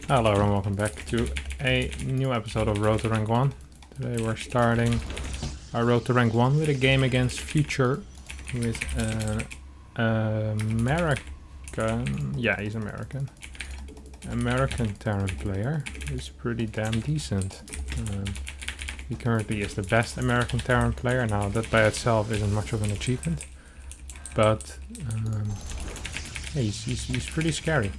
Hello and welcome back to a new episode of Road to Rank 1. Today we're starting our Road to Rank 1 with a game against Future with an American, yeah, he's American Terran player who's pretty damn decent. He currently is the best American Terran player. Now that by itself isn't much of an achievement, but yeah, he's pretty scary.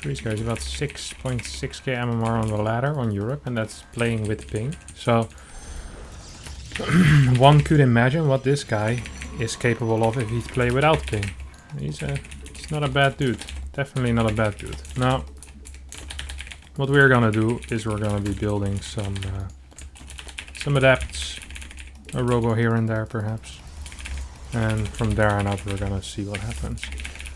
He's about 6.6k MMR on the ladder on Europe, and that's playing with ping. So one could imagine what this guy is capable of if he'd play without ping. He's not a bad dude. Definitely not a bad dude. Now, what we're gonna do is we're gonna be building some adapts, a robo here and there perhaps, and from there on out we're gonna see what happens.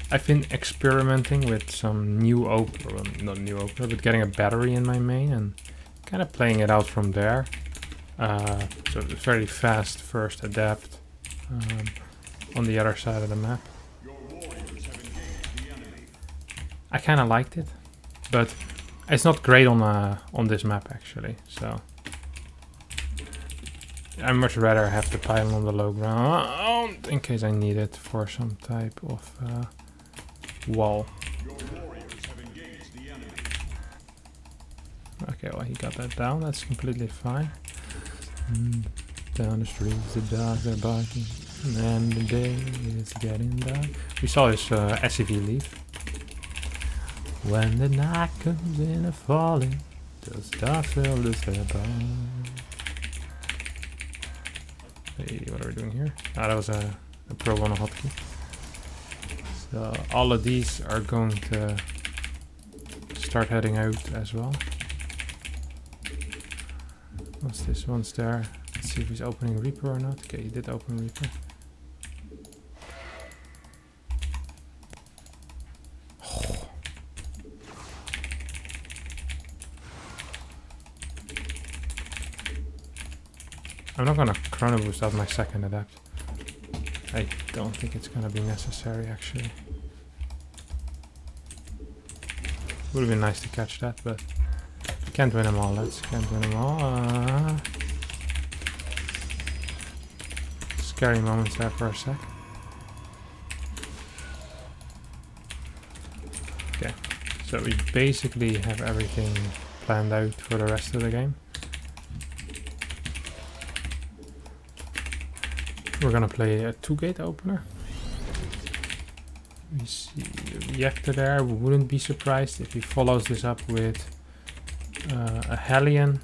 I've been experimenting with some new opener, well, not new opener, but getting a battery in my main and kind of playing it out from there. So it's very fast first adapt on the other side of the map. I kind of liked it, but it's not great on this map actually. So I'd much rather have the pylon on the low ground in case I need it for some type of wall. Okay, well he got that down, that's completely fine. Down the streets the dogs are barking and the day is getting dark. We saw his SCV leave. When the night comes in a falling, the stars fill the sky. Hey, what are we doing here? Ah, that was a probe on a hotkey. So all of these are going to start heading out as well. What's this? One's there. Let's see if he's opening Reaper or not. Okay, he did open Reaper. Oh. I'm not gonna chrono boost out my second adapt. I don't think it's gonna be necessary actually. Would have been nice to catch that, but can't win them all. Can't win them all. Scary moments there for a sec. Okay, so we basically have everything planned out for the rest of the game. We're gonna play a 2-gate opener. We see the reactor there. We wouldn't be surprised if he follows this up with a Hellion.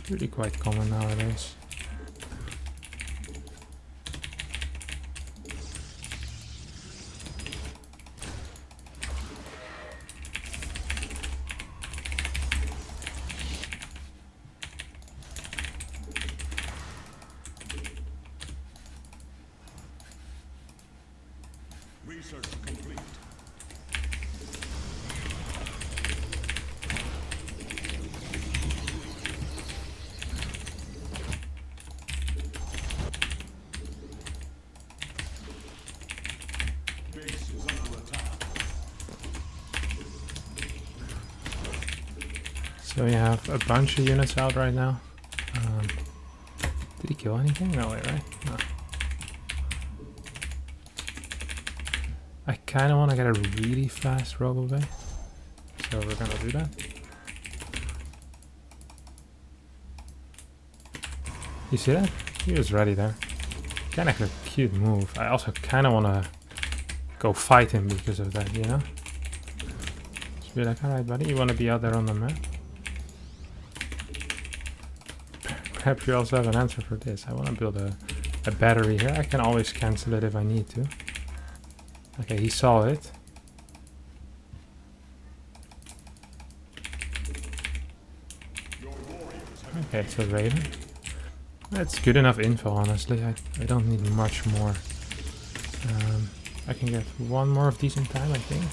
Really quite common nowadays. Research complete. Base is under attack. So we have a bunch of units out right now. Did he kill anything? No way, right? No. I kind of want to get a really fast robo bay, so we're gonna do that. You see that? He was ready there. Kind of a cute move. I also kind of want to go fight him because of that, you know? Just be like, alright buddy, you want to be out there on the map? Perhaps you also have an answer for this. I want to build a battery here. I can always cancel it if I need to. Okay, he saw it. Okay, it's a Raven. That's good enough info, honestly. I don't need much more. I can get one more of these in time, I think.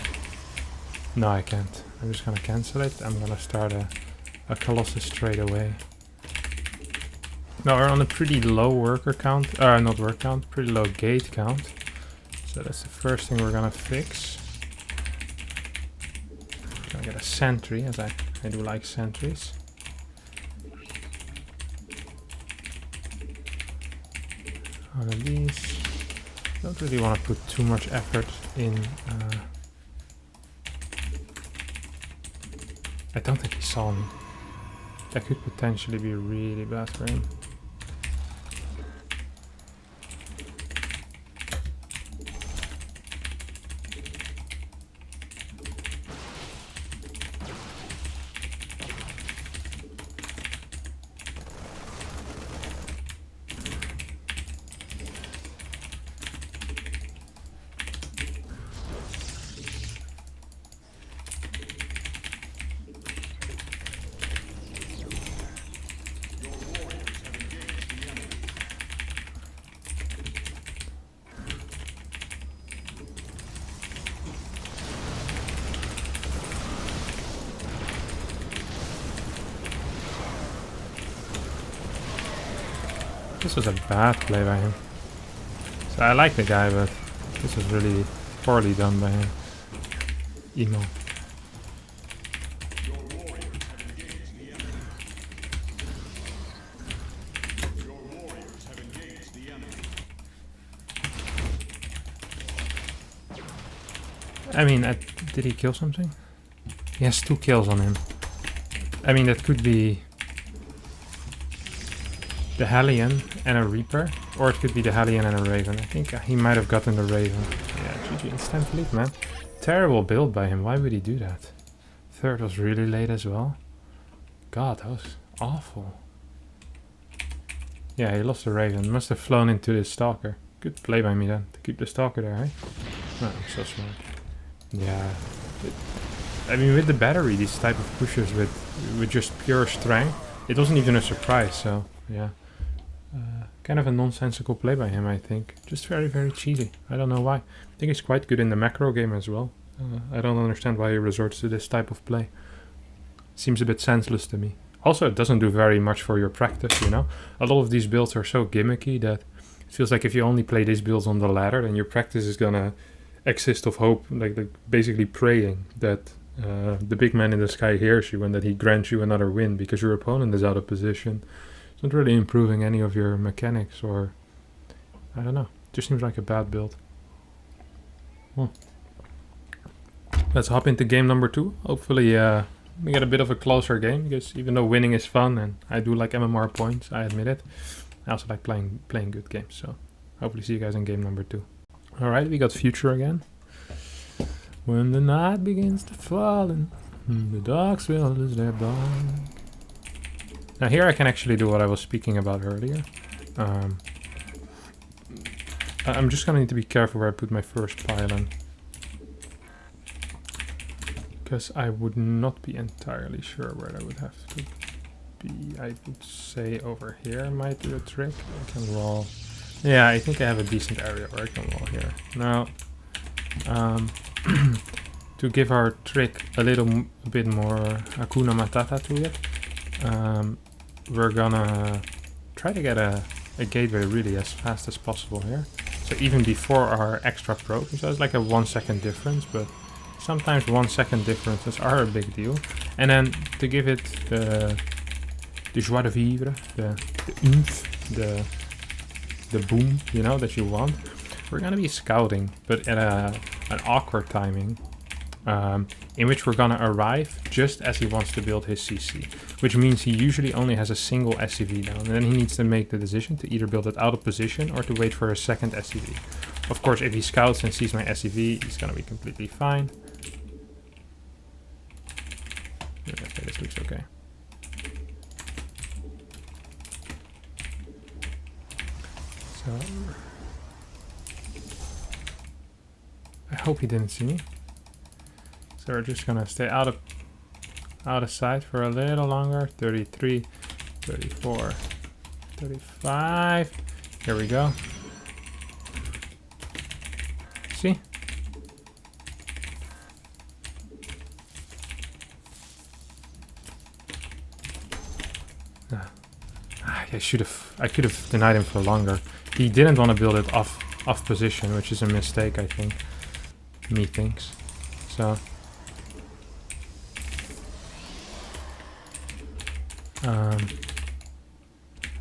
No, I can't. I'm just gonna cancel it. I'm gonna start a Colossus straight away. Now we're on a pretty low worker count. Not work count, pretty low gate count. So that's the first thing we're gonna fix. get a sentry, as I do like sentries. One of these. Don't really want to put too much effort in. I don't think he saw me. That could potentially be really bad for him. This was a bad play by him. So I like the guy, but this was really poorly done by him. Emo. Your warriors have engaged the enemy. Your warriors have engaged the enemy. I mean, did he kill something? He has 2 kills on him. I mean, that could be the Hellion and a Reaper, or it could be the Hellion and a Raven. I think he might have gotten the Raven. Yeah, GG, instant lead, man. Terrible build by him. Why would he do that? Third was really late as well. God, that was awful. Yeah, he lost the Raven. Must have flown into the Stalker. Good play by me then, to keep the Stalker there, eh? No, I'm so smart. Yeah. I mean, with the battery, these type of pushers with just pure strength, it wasn't even a surprise, so yeah. Kind of a nonsensical play by him, I think. Just very, very cheesy. I don't know why. I think he's quite good in the macro game as well. I don't understand why he resorts to this type of play. Seems a bit senseless to me. Also, it doesn't do very much for your practice, you know? A lot of these builds are so gimmicky that it feels like if you only play these builds on the ladder, then your practice is gonna exist of hope, like basically praying that the big man in the sky hears you and that he grants you another win because your opponent is out of position. It's not really improving any of your mechanics, or I don't know. Just seems like a bad build. Let's hop into game number 2. Hopefully we get a bit of a closer game, because even though winning is fun and I do like MMR points, I admit it, I also like playing good games. So hopefully see you guys in game number 2. Alright, we got Future again. When the night begins to fall and the dogs will lose their bark. Now here I can actually do what I was speaking about earlier. I'm just gonna need to be careful where I put my first pylon, because I would not be entirely sure where I would have to be. I would say over here might do a trick. I can wall. Yeah, I think I have a decent area where I can wall here. Now, to give our trick a bit more Hakuna Matata to it, we're gonna try to get a gateway really as fast as possible here. So even before our extra probe, so it's like a 1 second difference, but sometimes 1 second differences are a big deal. And then to give it the joie de vivre, the oomph, the boom, you know, that you want, we're gonna be scouting, but at an awkward timing, in which we're gonna arrive just as he wants to build his CC, which means he usually only has a single SCV down, and then he needs to make the decision to either build it out of position or to wait for a second SCV. Of course, if he scouts and sees my SCV, he's gonna be completely fine. Okay, this looks okay. So I hope he didn't see me. So we're just gonna stay out of sight for a little longer. 33, 34, 35. Here we go. See? I could have denied him for longer. He didn't want to build it off position, which is a mistake, I think. Methinks. So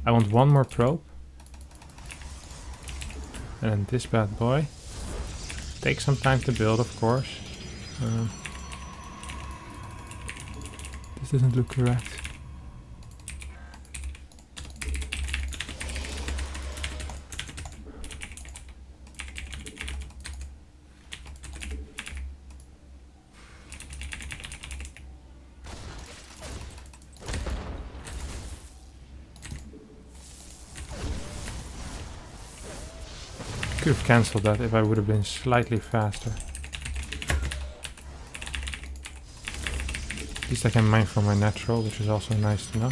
I want one more probe. And then this bad boy. Takes some time to build, of course. This doesn't look correct. Could have cancelled that if I would have been slightly faster. At least I can mine from my natural, which is also nice to know.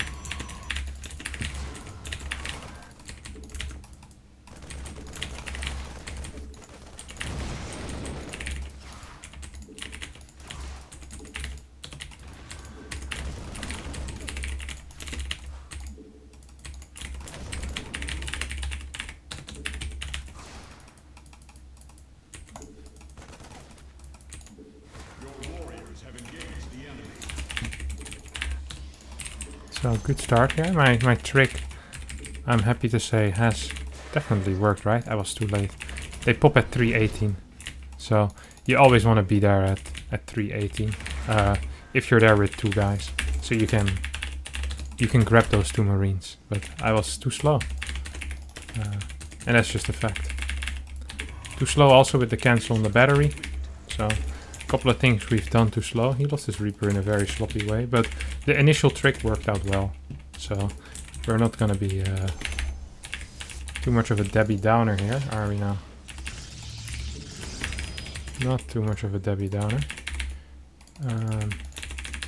So good start here. My trick, I'm happy to say, has definitely worked, right? I was too late. They pop at 318. So you always want to be there at 318. If you're there with two guys. So you can grab those two marines. But I was too slow. And that's just a fact. Too slow also with the cancel on the battery. So couple of things we've done too slow. He lost his Reaper in a very sloppy way, but the initial trick worked out well. So we're not gonna be too much of a Debbie Downer here, are we now? Not too much of a Debbie Downer.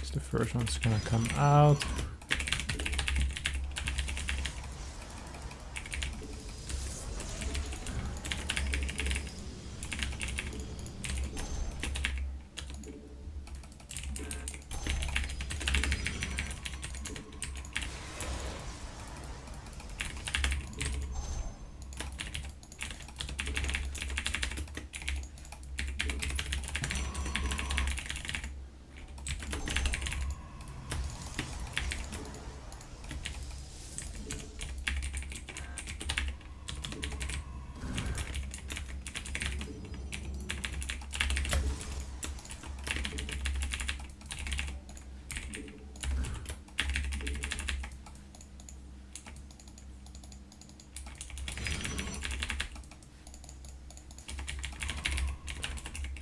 It's the first one's gonna come out.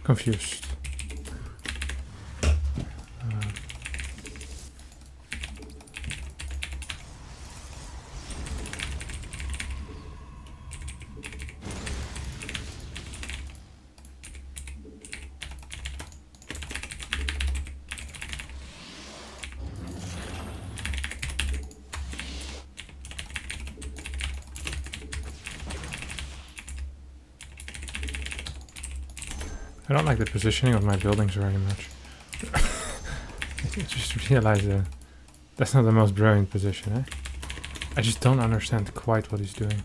Confused. I don't like the positioning of my buildings very much. I just realized that that's not the most brilliant position, eh? I just don't understand quite what he's doing.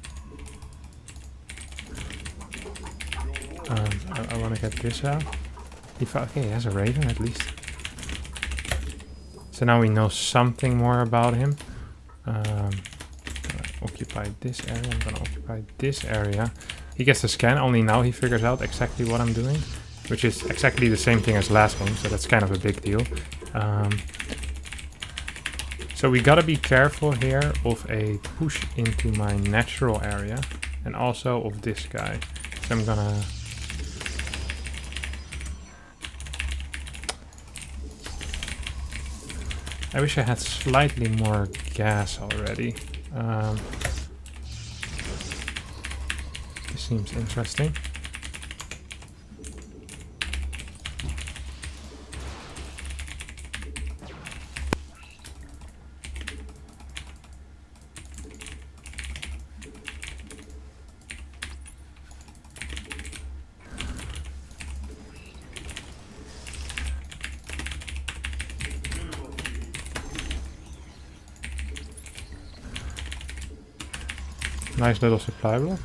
I want to get this out. Okay, he has a Raven at least. So now we know something more about him. I'm gonna occupy this area, I'm gonna occupy this area. He gets the scan, only now he figures out exactly what I'm doing. Which is exactly the same thing as last game, so that's kind of a big deal. So we gotta be careful here of a push into my natural area. And also of this guy. So I'm gonna... I wish I had slightly more gas already. This seems interesting. Nice little supply block.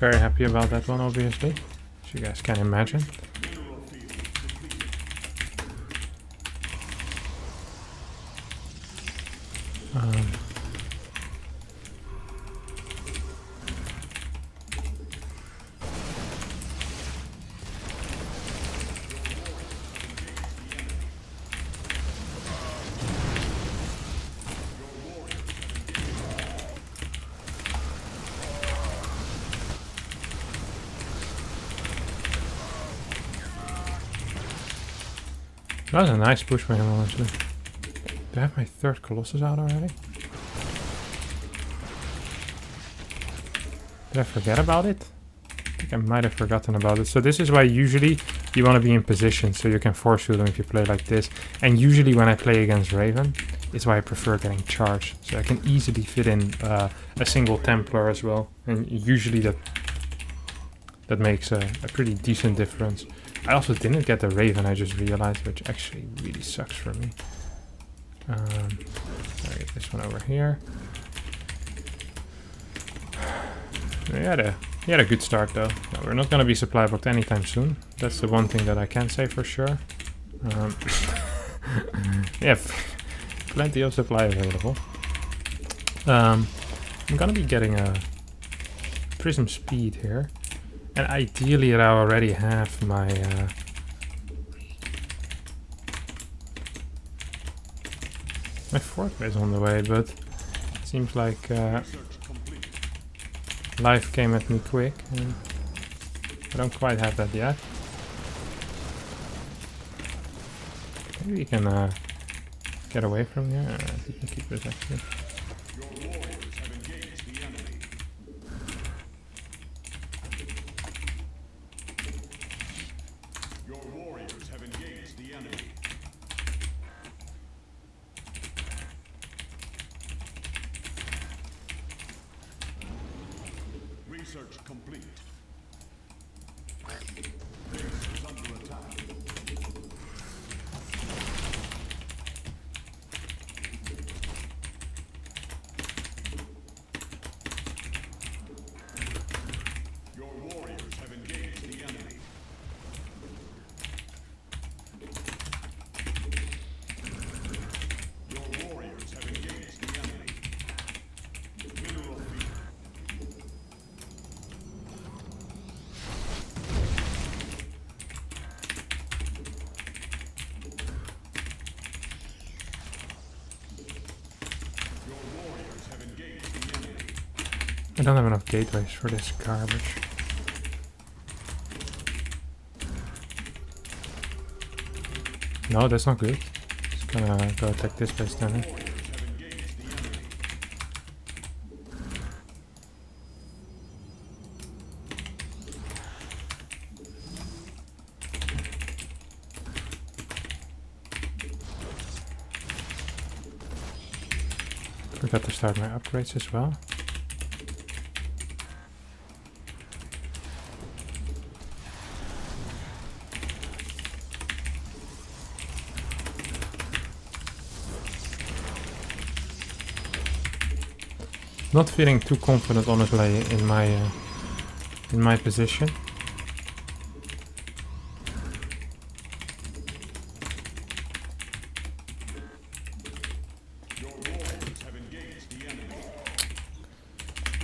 Very happy about that one, obviously, as you guys can imagine. Um, That was a nice push by him, honestly. Do I have my third Colossus out already? Did I forget about it? I think I might have forgotten about it. So this is why usually you want to be in position so you can force shoot them if you play like this. And usually when I play against Raven, it's why I prefer getting charged. So I can easily fit in a single Templar as well. And usually that makes a pretty decent difference. I also didn't get the Raven, I just realized, which actually really sucks for me. I'll get this one over here. He had a good start though. No, we're not going to be supply blocked anytime soon. That's the one thing that I can say for sure. Yeah, plenty of supply available. I'm going to be getting a Prism Speed here. And ideally I already have my my fort base on the way, but it seems like life came at me quick and I don't quite have that yet. Maybe we can get away from here. You can keep this actually. Research complete. Base is under attack. Your warriors have engaged the enemy. Your warriors have engaged the enemy. Mineral field. I don't have enough gateways for this garbage. No, that's not good. Just gonna go attack this base then. Forgot to start my upgrades as well. Not feeling too confident, honestly, in my position.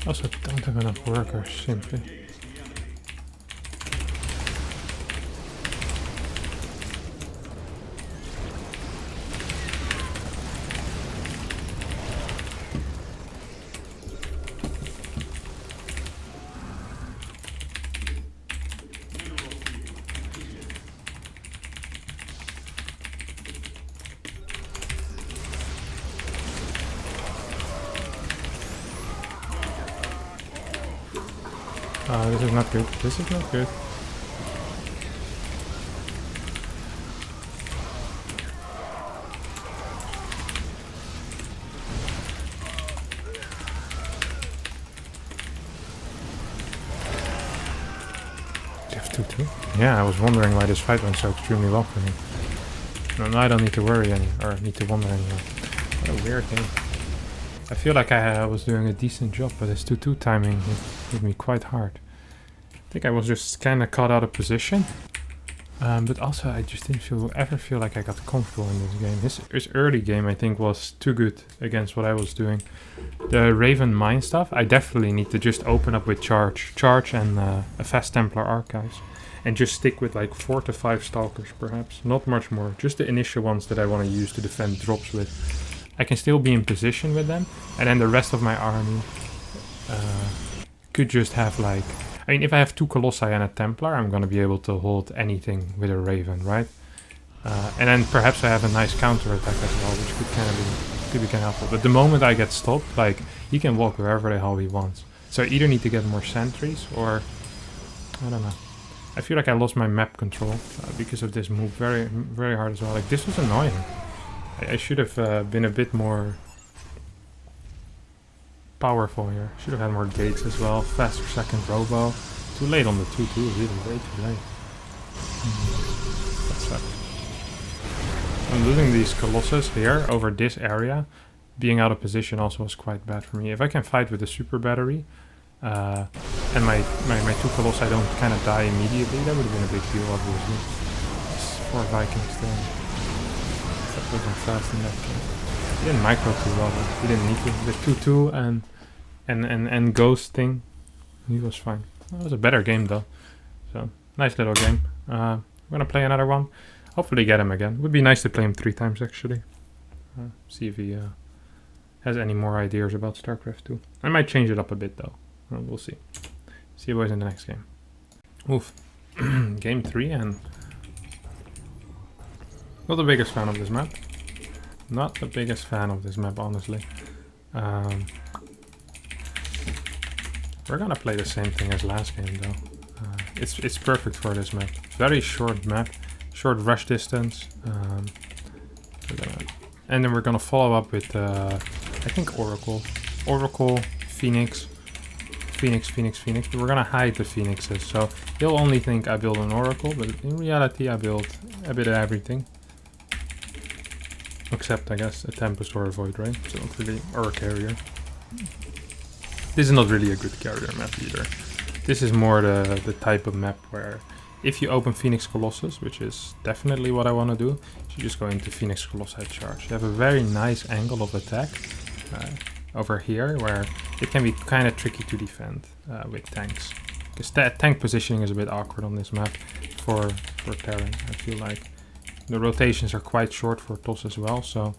Also, don't have enough workers, simply. Oh, this is not good. This is not good. Do you have 2-2? Yeah, I was wondering why this fight went so extremely well for me. No, I don't need to worry or need to wonder anymore. What a weird game. I feel like I was doing a decent job, but this 2-2 timing hit me quite hard. I think I was just kind of caught out of position. But also, I just didn't ever feel like I got comfortable in this game. His early game, I think, was too good against what I was doing. The Raven Mine stuff, I definitely need to just open up with Charge and a Fast Templar Archives. And just stick with like 4 to 5 Stalkers, perhaps. Not much more. Just the initial ones that I want to use to defend drops with. I can still be in position with them. And then the rest of my army could just have like... I mean, if I have 2 Colossi and a Templar, I'm going to be able to hold anything with a Raven, right? And then perhaps I have a nice counter-attack as well, which could kind of be helpful. But the moment I get stopped, like, he can walk wherever the hell he wants. So I either need to get more sentries, or... I don't know. I feel like I lost my map control because of this move very, very hard as well. Like, this was annoying. I should have been a bit more powerful here. Should have had more gates as well. Faster second robo. Too late on the 2-2, really, way too late. That sucks. I'm losing these Colossus here over this area. Being out of position also was quite bad for me. If I can fight with the super battery, and my 2 Colossi don't kind of die immediately, that would have been a big deal, obviously. It's 4 Vikings there. That wasn't fast in that game. He didn't micro too well, but he didn't need to. The 2-2 and Ghost thing, he was fine. It was a better game though. So, nice little game. We're gonna play another one. Hopefully get him again. Would be nice to play him 3 times actually. See if he has any more ideas about StarCraft 2. I might change it up a bit though. We'll see. See you boys in the next game. Oof. Game 3 and... Not the biggest fan of this map. Not the biggest fan of this map, honestly. We're gonna play the same thing as last game though. It's perfect for this map. Very short map. Short rush distance. And then we're gonna follow up with, I think Oracle. Oracle, Phoenix. Phoenix. But we're gonna hide the Phoenixes, so he'll only think I build an Oracle, but in reality I build a bit of everything. Except, I guess, a Tempest or a Void Ray, so not really, or a Carrier. This is not really a good Carrier map either. This is more the type of map where if you open Phoenix Colossus, which is definitely what I want to do, you just go into Phoenix Colossi Charge. You have a very nice angle of attack over here, where it can be kind of tricky to defend with tanks. Because tank positioning is a bit awkward on this map for Terran, I feel like. The rotations are quite short for TOS as well, so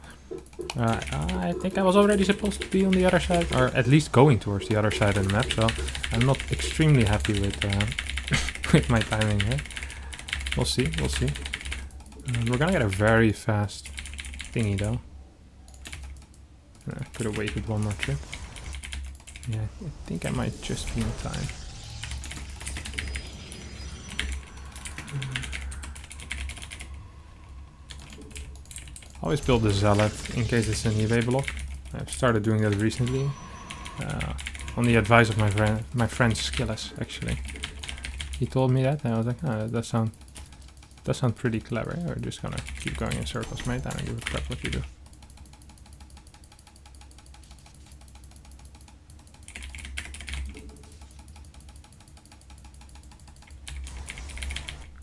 I think I was already supposed to be on the other side, or at least going towards the other side of the map, so I'm not extremely happy with with my timing here. We'll see. We're gonna get a very fast thingy though. Could have waited one more trip. Yeah, I think I might just be in time. Always build the Zealot in case it's an eBay block. I've started doing that recently. On the advice of my friend Skillis, actually. He told me that and I was like, oh, that does sound pretty clever. We're just gonna keep going in circles, mate. I don't give a crap what you do.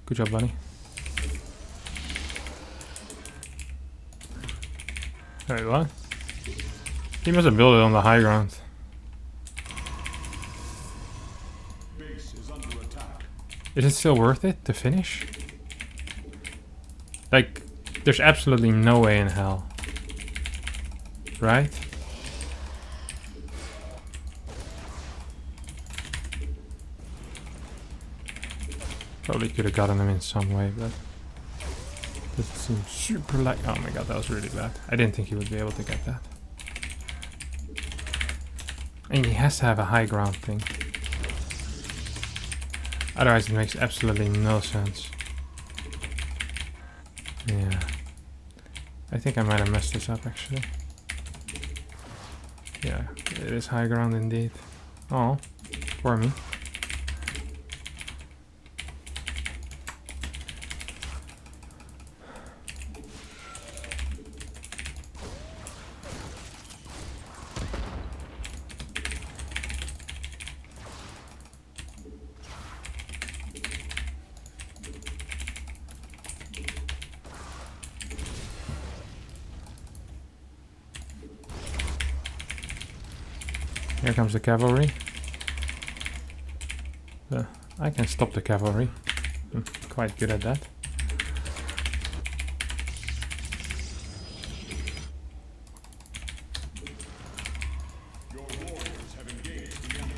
Good job, buddy. Wait, what? He must have built it on the high ground. Base is under attack. Is it still worth it to finish? Like, there's absolutely no way in hell. Right? Probably could have gotten him in some way, but... It seems super like... Oh my god, that was really bad. I didn't think he would be able to get that. And he has to have a high ground thing. Otherwise it makes absolutely no sense. Yeah. I think I might have messed this up actually. Yeah, it is high ground indeed. Oh, for me. Here comes the cavalry. I can stop the cavalry. I'm quite good at that. Your warriors have engaged the enemy.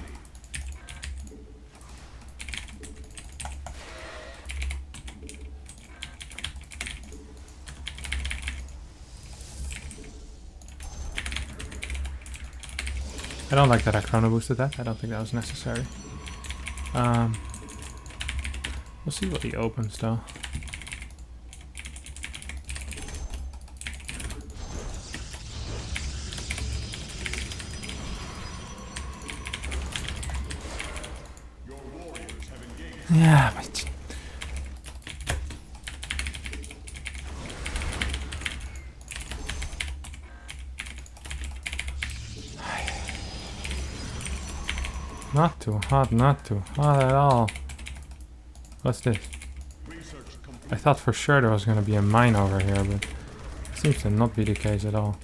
I don't like that I chrono boosted that. I don't think that was necessary. We'll see what he opens though. Your warriors have engaged. Yeah, but not too hot, not too hot at all. What's this? Research complete. I thought for sure there was going to be a mine over here, but it seems to not be the case at all.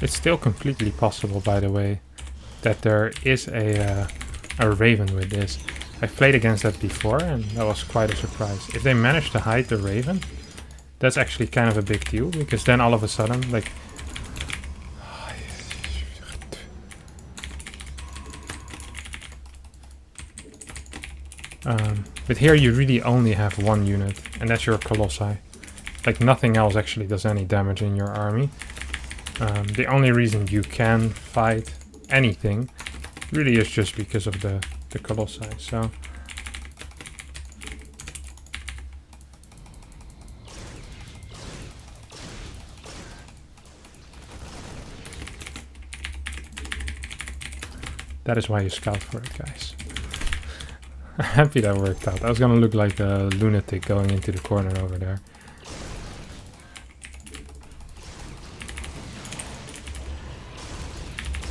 It's still completely possible, by the way, that there is a raven with this. I've played against that before, and that was quite a surprise. If they manage to hide the raven, that's actually kind of a big deal, because then all of a sudden, like... but here you really only have one unit, and that's your colossi. Like, nothing else actually does any damage in your army. The only reason you can fight anything really is just because of the colossi, so... That is why you scout for it, guys. I'm happy that worked out. I was gonna look like a lunatic going into the corner over there.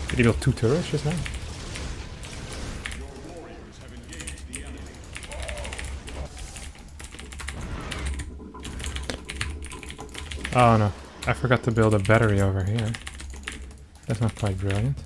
Did he build 2 turrets just now? Your warriors have engaged the enemy. Oh no, I forgot to build a battery over here. That's not quite brilliant.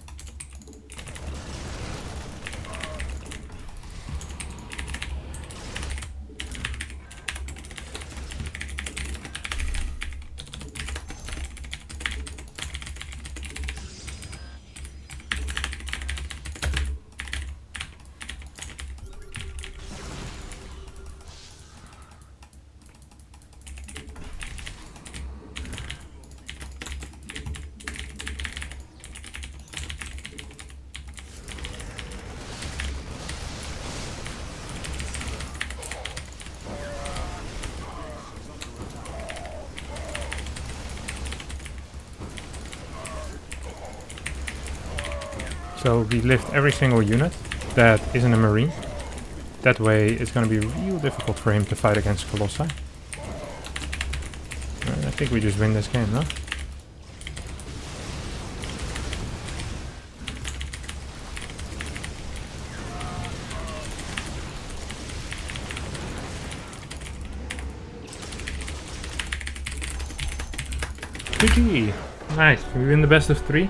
So we lift every single unit that isn't a marine. That way it's going to be real difficult for him to fight against Colossi. I think we just win this game, no? GG! Nice, we win the best of 3.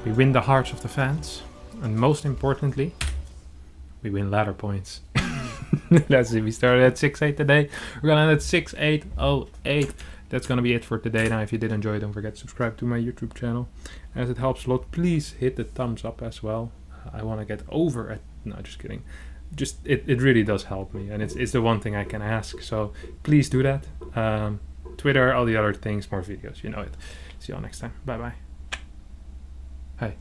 We win the hearts of the fans. And most importantly, we win ladder points. Let's see, we started at 6-8 today. We're gonna end at 6-8-0-8. That's gonna be it for today. Now, if you did enjoy, don't forget to subscribe to my YouTube channel. As it helps a lot, please hit the thumbs up as well. I want to get over at... No, just kidding. Just, it really does help me. And it's the one thing I can ask. So please do that. Twitter, all the other things, more videos, you know it. See you all next time. Bye-bye. Hey.